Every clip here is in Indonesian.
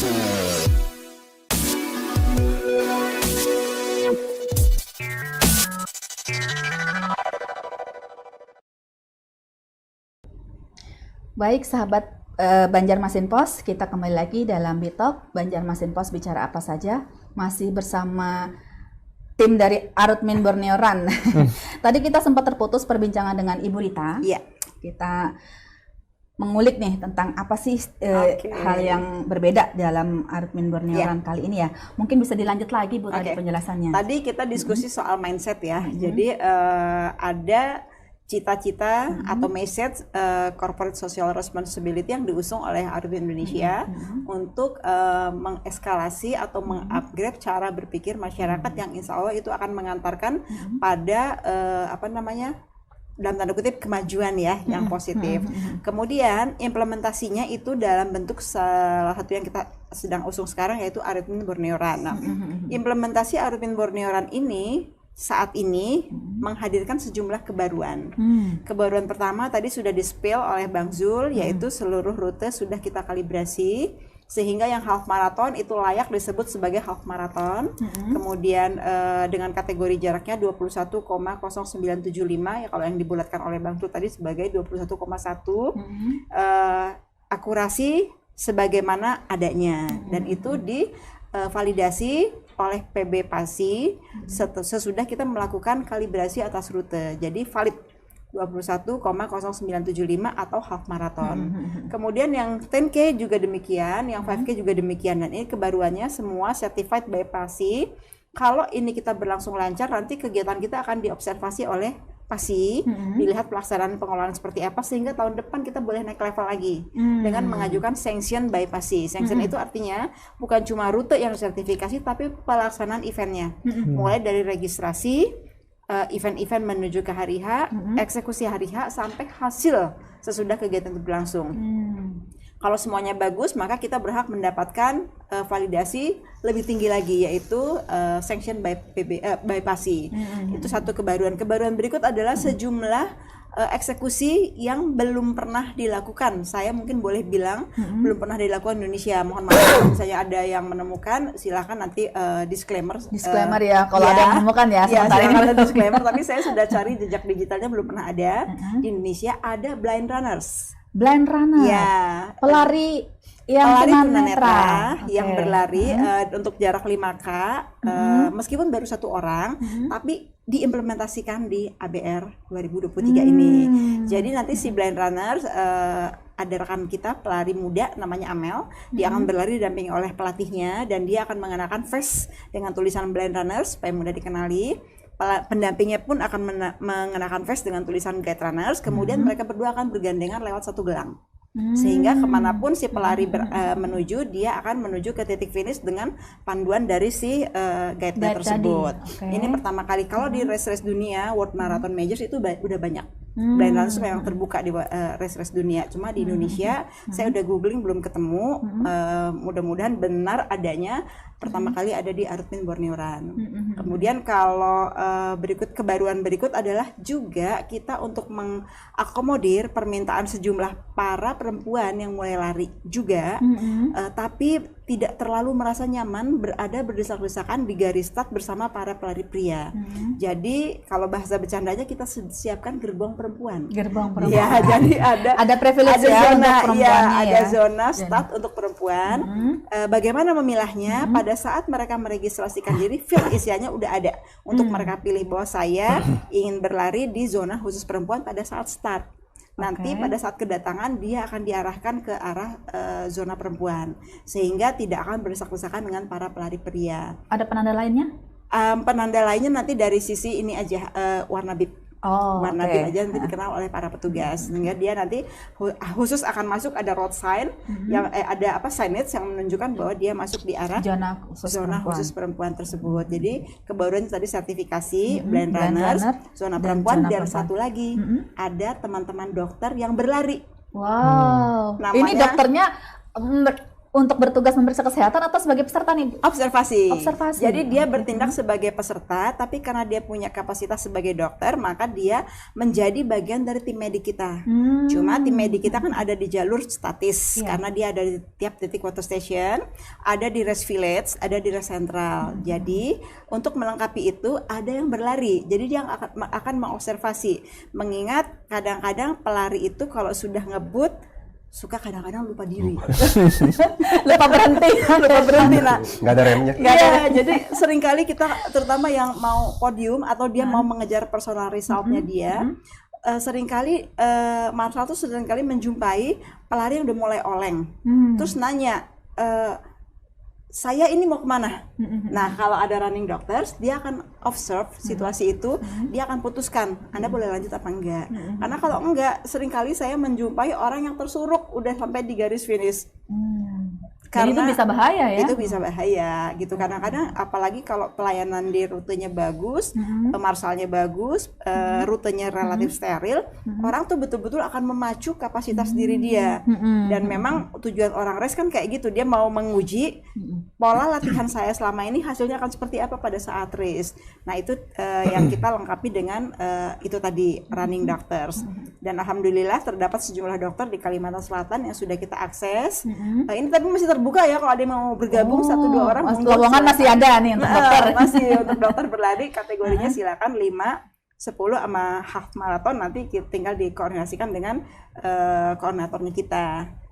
Baik sahabat Banjarmasin Pos, kita kembali lagi dalam Bitalk Banjarmasin Pos bicara apa saja. Masih bersama tim dari Arutmin Borneo Run. Tadi kita sempat terputus perbincangan dengan Ibu Rita. Iya. Kita mengulik nih tentang apa sih hal yang berbeda dalam Arutmin Borneo Run kali ini ya. Mungkin bisa dilanjut lagi Bu tadi penjelasannya. Tadi kita diskusi soal mindset ya. Jadi ada cita-cita atau message corporate social responsibility yang diusung oleh Arutmin Indonesia untuk mengeskalasi atau mengupgrade cara berpikir masyarakat yang insya Allah itu akan mengantarkan pada dalam tanda kutip kemajuan ya yang positif. Kemudian implementasinya itu dalam bentuk salah satu yang kita sedang usung sekarang yaitu Arutmin Borneo Run. Nah, implementasi Arutmin Borneo Run ini saat ini menghadirkan sejumlah kebaruan. Kebaruan pertama tadi sudah di-spill oleh Bang Zul, yaitu seluruh rute sudah kita kalibrasi sehingga yang half marathon itu layak disebut sebagai half marathon. Kemudian dengan kategori jaraknya 21,0975 ya kalau yang dibulatkan oleh Bang Zul tadi sebagai 21,1. Akurasi sebagaimana adanya dan itu validasi oleh PB Pasi sesudah kita melakukan kalibrasi atas rute. Jadi valid 21,0975 atau half marathon. Kemudian yang 10K juga demikian, yang 5K juga demikian dan ini kebaruannya semua certified by Pasi. Kalau ini kita berlangsung lancar nanti kegiatan kita akan diobservasi oleh Pasi, dilihat pelaksanaan pengelolaan seperti apa sehingga tahun depan kita boleh naik level lagi dengan mengajukan sanction by Pasi. Sanction itu artinya bukan cuma rute yang sertifikasi tapi pelaksanaan eventnya, mulai dari registrasi, event-event menuju ke hari H, eksekusi hari H sampai hasil sesudah kegiatan itu berlangsung. Kalau semuanya bagus, maka kita berhak mendapatkan validasi lebih tinggi lagi, yaitu sanction by Pasi. Itu satu kebaruan. Kebaruan berikut adalah sejumlah eksekusi yang belum pernah dilakukan. Saya mungkin boleh bilang belum pernah dilakukan di Indonesia. Mohon maaf kalau misalnya ada yang menemukan, silakan nanti disclaimer. Disclaimer ya, kalau ada yang menemukan ya. Sementara ini ada disclaimer, tapi saya sudah cari jejak digitalnya belum pernah ada. Di Indonesia ada blind runners. Blind runner, ya, pelari yang tunanetra yang berlari untuk jarak 5K, meskipun baru satu orang, tapi diimplementasikan di ABR 2023 ini. Jadi nanti si blind runners ada rekan kita pelari muda namanya Amel, dia akan berlari didampingi oleh pelatihnya dan dia akan mengenakan vest dengan tulisan blind runners supaya mudah dikenali. Pendampingnya pun akan mengenakan vest dengan tulisan Guide Runners, kemudian mereka berdua akan bergandengan lewat satu gelang. Sehingga kemanapun si pelari menuju, dia akan menuju ke titik finish dengan panduan dari si guide-nya tersebut. Ini pertama kali. Kalau di race-race dunia, World Marathon Majors itu udah banyak. Blind runners memang terbuka di race-race dunia. Cuma di Indonesia, saya udah googling belum ketemu. Mudah-mudahan benar adanya. Pertama kali ada di Arutmin Borneo Run. Kemudian kalau kebaruan berikut adalah juga kita untuk mengakomodir permintaan sejumlah para perempuan yang mulai lari juga, tapi tidak terlalu merasa nyaman berdesak-desakan di garis start bersama para pelari pria. Jadi kalau bahasa bercandanya kita siapkan gerbong perempuan. Gerbong perempuan. Ya, jadi ada privilege ya untuk perempuannya ya. Ada zona start untuk perempuan. Bagaimana memilahnya? Pada saat mereka meregistrasikan diri, field isinya udah ada untuk mereka pilih bahwa saya ingin berlari di zona khusus perempuan pada saat start. Nanti pada saat kedatangan dia akan diarahkan ke arah zona perempuan sehingga tidak akan berdesak-desakan dengan para pelari pria. Ada penanda lainnya? Penanda lainnya nanti dari sisi ini aja warna bib. Warna bib aja nanti dikenal oleh para petugas sehingga dia nanti khusus akan masuk ada road sign yang ada signage yang menunjukkan bahwa dia masuk di arah zona khusus perempuan tersebut. Jadi kebaruan tadi sertifikasi blind runners, zona perempuan dan satu lagi ada teman-teman dokter yang berlari. Wow. Ini dokternya untuk bertugas memeriksa kesehatan atau sebagai peserta nih? Observasi. Observasi. Jadi dia bertindak sebagai peserta, tapi karena dia punya kapasitas sebagai dokter, maka dia menjadi bagian dari tim medik kita. Cuma tim medik kita kan ada di jalur statis, karena dia ada di tiap titik water station, ada di rest village, ada di rest central. Jadi untuk melengkapi itu ada yang berlari. Jadi dia akan mengobservasi. Mengingat kadang-kadang pelari itu kalau sudah ngebut suka kadang-kadang lupa diri, lupa berhenti. Nah, nggak ada remnya. Ya, jadi seringkali kita, terutama yang mau podium atau dia mau mengejar personal resultnya dia, seringkali Marshall tuh seringkali menjumpai pelari yang udah mulai oleng, terus nanya, saya ini mau kemana? Nah, kalau ada running doctors, dia akan observe situasi itu, dia akan putuskan, Anda boleh lanjut apa enggak. Karena kalau enggak, seringkali saya menjumpai orang yang tersuruk udah sampai di garis finish. Karena itu bisa bahaya ya? Itu bisa bahaya gitu. Kadang-kadang apalagi kalau pelayanan di rutenya bagus, marsalnya bagus, rutenya relatif steril, orang tuh betul-betul akan memacu kapasitas diri dia. Dan memang tujuan orang race kan kayak gitu, dia mau menguji pola latihan saya selama ini hasilnya akan seperti apa pada saat race. Nah itu yang kita lengkapi dengan itu tadi running doctors. Dan alhamdulillah terdapat sejumlah dokter di Kalimantan Selatan yang sudah kita akses. Ini tapi masih terbuka ya, kalau ada yang mau bergabung 1-2 orang. Lowongan masih ada nih untuk dokter. Masih untuk dokter berlari, kategorinya silakan 5, 10 sama half marathon, nanti tinggal dikoordinasikan dengan koordinatornya kita.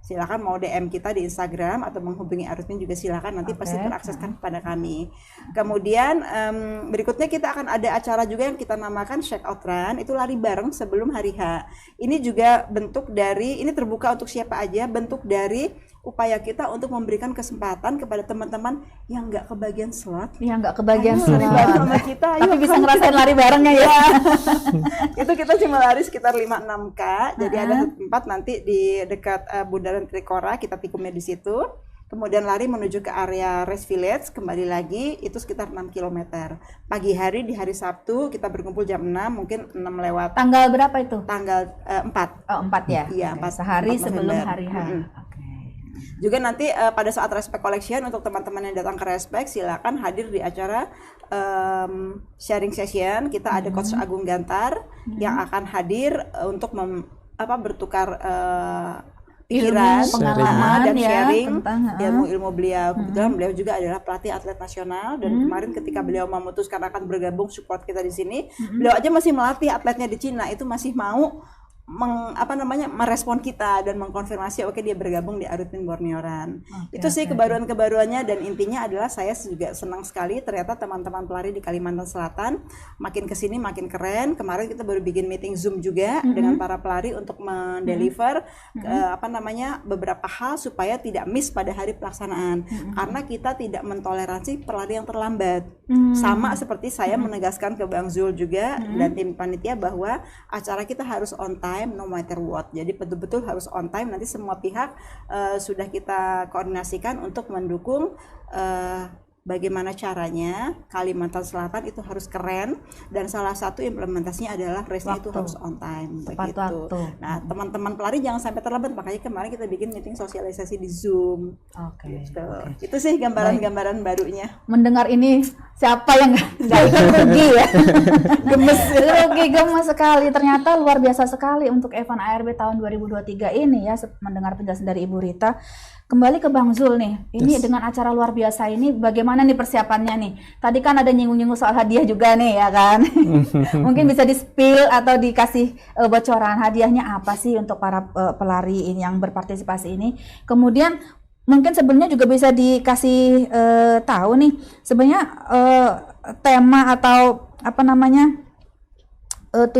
Silakan mau DM kita di Instagram atau menghubungi Arutmin juga silakan, nanti pasti terakseskan kepada kami. Kemudian berikutnya kita akan ada acara juga yang kita namakan Check Out Run, itu lari bareng sebelum hari H. Ini juga bentuk dari, ini terbuka untuk siapa aja, bentuk dari upaya kita untuk memberikan kesempatan kepada teman-teman yang nggak kebagian slot. Yang nggak kebagian slot. Lari bareng sama kita. Tapi bisa ngerasain lari barengnya ya. Itu kita cuma lari sekitar 5-6K. Jadi ada tempat nanti di dekat Bundaran Trikora, kita tikumnya di situ. Kemudian lari menuju ke area Rest Village, kembali lagi itu sekitar 6 km. Pagi hari di hari Sabtu kita berkumpul jam 6, mungkin 6 lewat. Tanggal berapa itu? Tanggal 4. Oh, 4 ya? Iya, 4. Sehari 4 sebelum hari H. Juga nanti pada saat Respect Collection untuk teman-teman yang datang ke Respect silakan hadir di acara sharing session. Kita ada Coach Agung Gantar yang akan hadir untuk bertukar pikiran, pengalaman dan ya, sharing tentang ilmu-ilmu beliau. Kebetulan beliau juga adalah pelatih atlet nasional dan kemarin ketika beliau memutuskan akan bergabung support kita di sini, beliau aja masih melatih atletnya di Cina, itu masih mau merespon kita dan mengkonfirmasi oke dia bergabung di Arutmin Borneo Run. Itu sih kebaruan-kebaruannya, dan intinya adalah saya juga senang sekali ternyata teman-teman pelari di Kalimantan Selatan makin kesini makin keren. Kemarin kita baru bikin meeting Zoom juga dengan para pelari untuk mendeliver beberapa hal supaya tidak miss pada hari pelaksanaan. Karena kita tidak mentoleransi pelari yang terlambat. Sama seperti saya menegaskan ke Bang Zul juga dan tim panitia bahwa acara kita harus on time no matter what. Jadi betul-betul harus on time. Nanti semua pihak sudah kita koordinasikan untuk mendukung bagaimana caranya Kalimantan Selatan itu harus keren, dan salah satu implementasinya adalah race-nya itu harus on time begitu. Nah, teman-teman pelari jangan sampai terlambat, makanya kemarin kita bikin meeting sosialisasi di Zoom. Itu sih gambaran-gambaran barunya. Mendengar ini siapa yang nggak ikut rugi ya? Gemes sekali. Ternyata luar biasa sekali untuk event ARB tahun 2023 ini ya, mendengar penjelasan dari Ibu Rita. Kembali ke Bang Zul nih, ini dengan acara luar biasa ini bagaimana nih persiapannya nih? Tadi kan ada nyinggung-nyinggung soal hadiah juga nih ya kan? Mungkin bisa di-spill atau dikasih bocoran hadiahnya apa sih untuk para pelari ini yang berpartisipasi ini? Kemudian mungkin sebenarnya juga bisa dikasih tahu nih, sebenarnya tema atau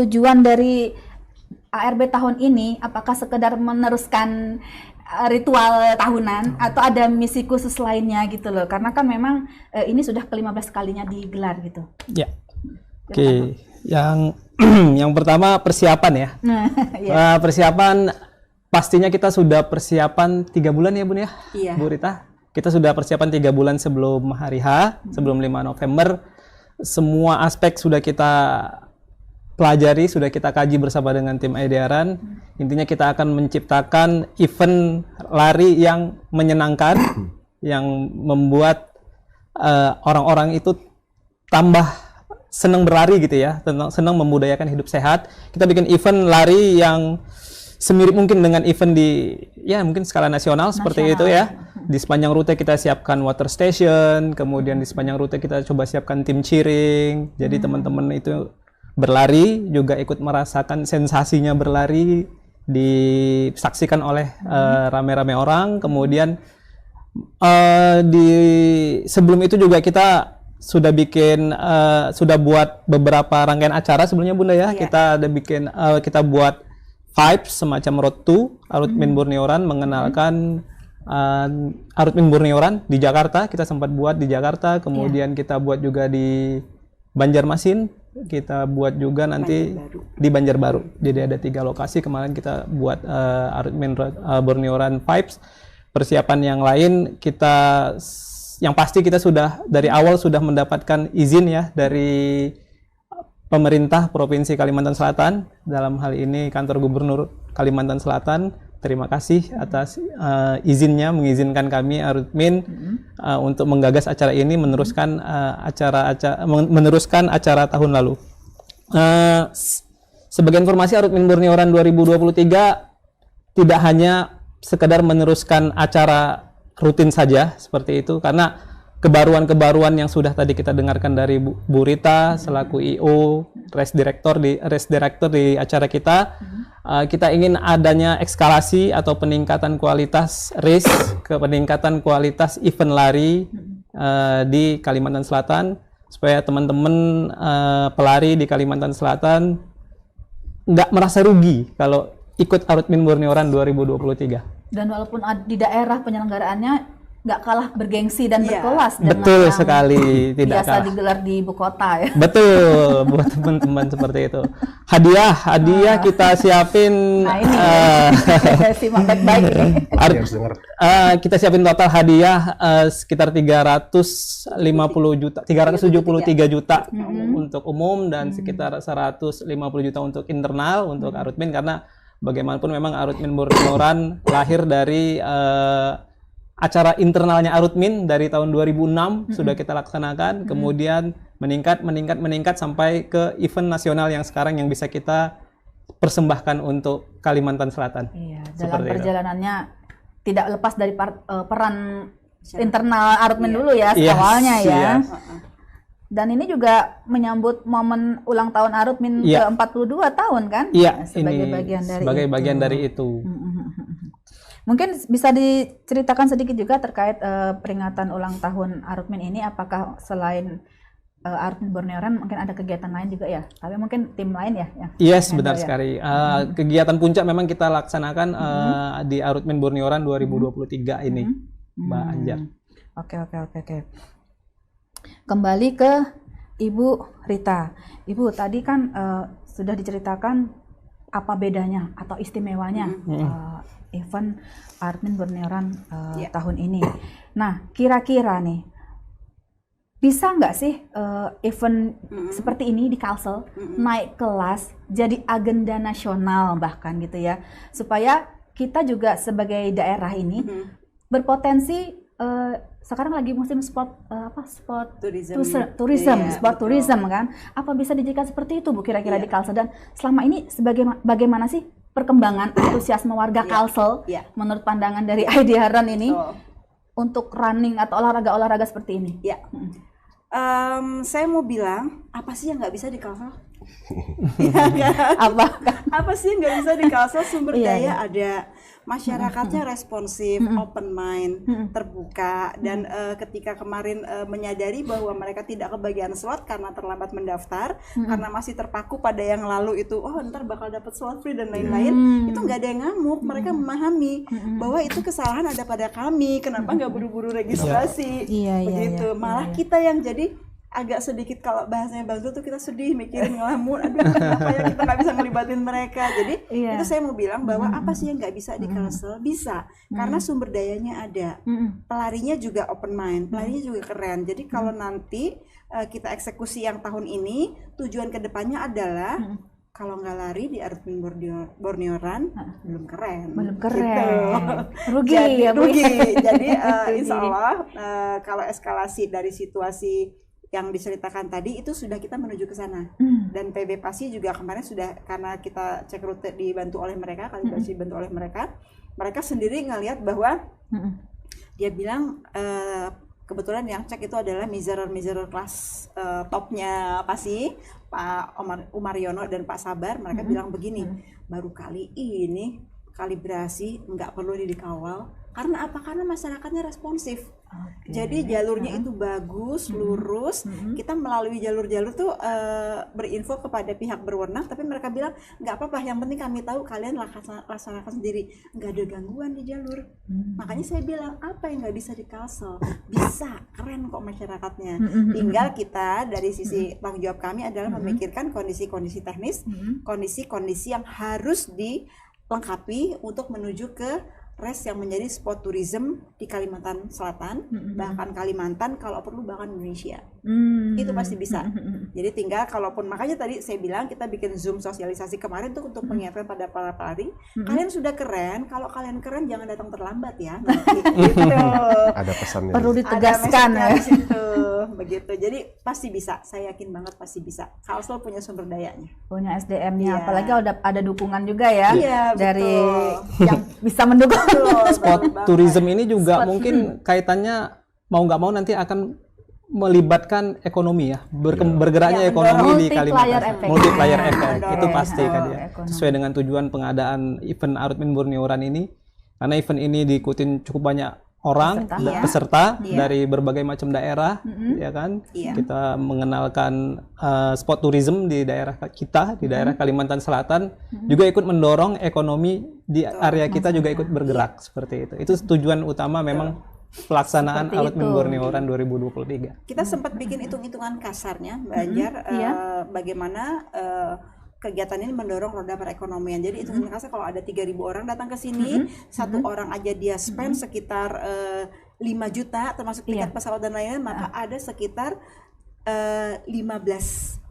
tujuan dari ARB tahun ini, apakah sekedar meneruskan ritual tahunan atau ada misi khusus lainnya gitu loh, karena kan memang ini sudah ke-15 kalinya digelar gitu. Ya, oke. Yang pertama persiapan ya. Persiapan pastinya kita sudah persiapan 3 bulan ya Bun ya, Bu Rita. Kita sudah persiapan 3 bulan sebelum hari H, sebelum 5 November. Semua aspek sudah kita pelajari, sudah kita kaji bersama dengan tim IDR-an. Intinya kita akan menciptakan event lari yang menyenangkan, yang membuat orang-orang itu tambah senang berlari gitu ya, senang membudayakan hidup sehat. Kita bikin event lari yang semirip mungkin dengan event di mungkin skala nasional seperti itu ya. Di sepanjang rute kita siapkan water station, kemudian di sepanjang rute kita coba siapkan tim cheering. Jadi teman-teman itu berlari juga ikut merasakan sensasinya berlari, disaksikan oleh rame-rame orang. Kemudian sebelum itu juga kita sudah buat beberapa rangkaian acara sebelumnya Bunda ya. Kita ada bikin kita buat vibes semacam Road to Arutmin Borneo-Run, mengenalkan Arutmin Borneo-Run di Jakarta. Kita sempat buat di Jakarta, kemudian kita buat juga di Banjarmasin, kita buat juga nanti di Banjarbaru. Jadi ada 3 lokasi. Kemarin kita buat Arutmin Borneo-Run vibes. Persiapan yang lain yang pasti kita sudah dari awal sudah mendapatkan izin ya dari pemerintah Provinsi Kalimantan Selatan, dalam hal ini Kantor Gubernur Kalimantan Selatan. Terima kasih atas izinnya, mengizinkan kami Arutmin untuk menggagas acara ini, meneruskan acara tahun lalu. Sebagai informasi, Arutmin Borneo-Run 2023 tidak hanya sekedar meneruskan acara rutin saja seperti itu, karena kebaruan-kebaruan yang sudah tadi kita dengarkan dari Bu Rita selaku IO, race director di acara kita, kita ingin adanya eskalasi atau peningkatan kualitas race, peningkatan kualitas event lari di Kalimantan Selatan, supaya teman-teman pelari di Kalimantan Selatan nggak merasa rugi kalau ikut Arutmin Borneo-Run 2023. Dan walaupun di daerah penyelenggaraannya nggak kalah bergengsi dan berkelas dengan betul sekali, tidak biasa kalah digelar di ibu kota ya. Betul, buat teman-teman seperti itu. Hadiah kita siapin. Nah ini simak baik-baik nih. Kita siapin total hadiah sekitar 373 juta untuk umum dan sekitar 150 juta untuk internal untuk Arutmin, karena bagaimanapun memang Arutmin Borneo-Run lahir dari acara internalnya Arutmin dari tahun 2006 sudah kita laksanakan, kemudian meningkat sampai ke event nasional yang sekarang yang bisa kita persembahkan untuk Kalimantan Selatan. Iya, dalam perjalanannya tidak lepas dari peran internal Arutmin dulu ya awalnya ya. Dan ini juga menyambut momen ulang tahun Arutmin ke 42 tahun kan? Iya, sebagai bagian dari itu. Mungkin bisa diceritakan sedikit juga terkait peringatan ulang tahun Arutmin ini, apakah selain Arutmin Borneo-Run mungkin ada kegiatan lain juga ya? Tapi mungkin tim lain ya? Yes, benar sekali. Kegiatan puncak memang kita laksanakan di Arutmin Borneo-Run 2023 ini, Mbak Anjar. Oke. Kembali ke Ibu Rita. Ibu, tadi kan sudah diceritakan apa bedanya atau istimewanya event Arutmin Borneo-Run tahun ini. Nah, kira-kira nih, bisa nggak sih event seperti ini di Kalsel naik kelas jadi agenda nasional bahkan gitu ya, supaya kita juga sebagai daerah ini berpotensi sekarang lagi musim sport tourism kan, apa bisa dijadikan seperti itu Bu kira-kira di Kalsel, dan selama ini bagaimana sih perkembangan antusiasme warga Kalsel menurut pandangan dari IDR-an ini untuk running atau olahraga seperti ini? Saya mau bilang, apa sih yang nggak bisa di Kalsel? Apa sih yang nggak bisa di Kalsel? Sumber daya ada, masyarakatnya responsif, open mind, terbuka, dan ketika kemarin menyadari bahwa mereka tidak kebagian slot karena terlambat mendaftar, karena masih terpaku pada yang lalu itu, ntar bakal dapat slot free dan lain-lain, itu nggak ada yang ngamuk. Mereka memahami bahwa itu kesalahan ada pada kami, kenapa nggak buru-buru registrasi, begitu. Malah kita yang jadi agak sedikit, kalau bahasanya Bang Zul tuh kita sedih, mikirin, ngelamun, aduh kenapa ya kita nggak bisa ngelibatin mereka. Jadi itu saya mau bilang bahwa apa sih yang nggak bisa di Kalsel? Bisa, karena sumber dayanya ada, pelarinya juga open mind, pelarinya juga keren. Jadi kalau nanti kita eksekusi yang tahun ini, tujuan kedepannya adalah kalau nggak lari di Arutmin Borneo Run belum keren. Belum keren. Gitu. Rugi Jadi, ya, Bu. rugi. Jadi insya Allah kalau eskalasi dari situasi yang diceritakan tadi itu sudah kita menuju ke sana. Dan PB Pasi juga kemarin sudah, karena kita cek rute dibantu oleh mereka, kalibrasi dibantu oleh mereka, mereka sendiri ngelihat bahwa dia bilang kebetulan yang cek itu adalah measurer kelas topnya Pasi, Pak Umar Yono dan Pak Sabar. Mereka bilang begini, baru kali ini kalibrasi nggak perlu dikawal. Karena apa? Karena masyarakatnya responsif. Jadi jalurnya itu bagus, lurus. Kita melalui jalur-jalur tuh berinfo kepada pihak berwenang, tapi mereka bilang nggak apa-apa, yang penting kami tahu kalian laksanakan sendiri, nggak ada gangguan di jalur. Makanya saya bilang apa yang nggak bisa di-cancel? Bisa, keren kok masyarakatnya. Tinggal kita dari sisi tanggung jawab kami adalah memikirkan kondisi-kondisi teknis, kondisi-kondisi yang harus dilengkapi untuk menuju ke res yang menjadi spot tourism di Kalimantan Selatan, bahkan Kalimantan, kalau perlu bahkan Indonesia. Itu pasti bisa. Jadi tinggal kalaupun, makanya tadi saya bilang kita bikin Zoom sosialisasi kemarin tuh untuk mengingatkan pada para pelari, kalian sudah keren, kalau kalian keren jangan datang terlambat ya. Gitu. Ada pesannya. Perlu ditegaskan ya. Di situ. Begitu. Jadi pasti bisa. Saya yakin banget pasti bisa. Kalsel punya sumber dayanya. Punya SDM-nya, Iya. apalagi ada dukungan juga ya dari betul. yang bisa mendukung. Spot tourism ini juga mungkin kaitannya mau nggak mau nanti akan melibatkan ekonomi ya, bergeraknya ekonomi di Kalimantan. Multiplier effect itu pasti kan ya, sesuai dengan tujuan pengadaan event Arutmin Borneo Run ini, karena event ini diikutin cukup banyak orang peserta dari berbagai macam daerah, ya kan. Kita mengenalkan spot tourism di daerah kita, di daerah Kalimantan Selatan, juga ikut mendorong ekonomi di area kita juga ikut bergerak seperti itu. Itu tujuan utama memang pelaksanaan Arutmin Borneo Run 2023. Kita sempat bikin hitung-hitungan kasarnya, Mbak Anjar, bagaimana kegiatan ini mendorong roda perekonomian. Jadi hitungan kasar kalau ada 3.000 orang datang ke sini, satu orang aja dia spend sekitar 5 juta termasuk tiket pesawat dan lain-lain, maka ada sekitar 15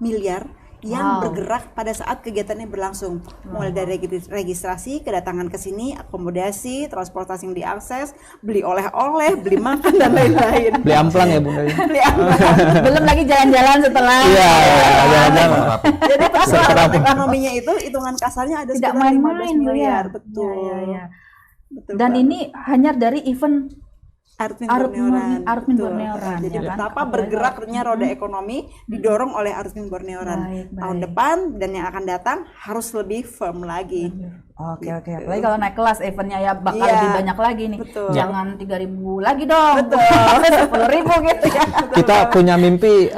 miliar yang bergerak pada saat kegiatannya berlangsung, mulai dari registrasi, kedatangan ke sini, akomodasi, transportasi yang diakses, beli oleh-oleh, beli makan dan lain-lain. Beli amplang ya Bunda. Beli amplang. Belum lagi jalan-jalan setelah. Iya, jalan-jalan. Jadi persoalan ekonominya itu hitungan kasarnya ada Tidak sekitar main-main 15 miliar, ya. betul. Betul. Dan ini hanya dari event Arutmin Borneo Run. Jadi ya kan? betapa bergeraknya roda ekonomi didorong oleh Arutmin Borneo Run. Tahun depan dan yang akan datang harus lebih firm lagi. Oke. Apalagi kalau naik kelas eventnya ya bakal lebih banyak lagi nih. Betul. Jangan 3.000 lagi dong. Betul. 10.000 gitu ya. Kita punya mimpi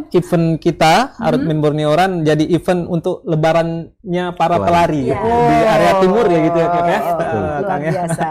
event kita Arutmin Borneo Run jadi event untuk lebarannya para pelari di area timur ya gitu ya, Kak ya. Luar biasa.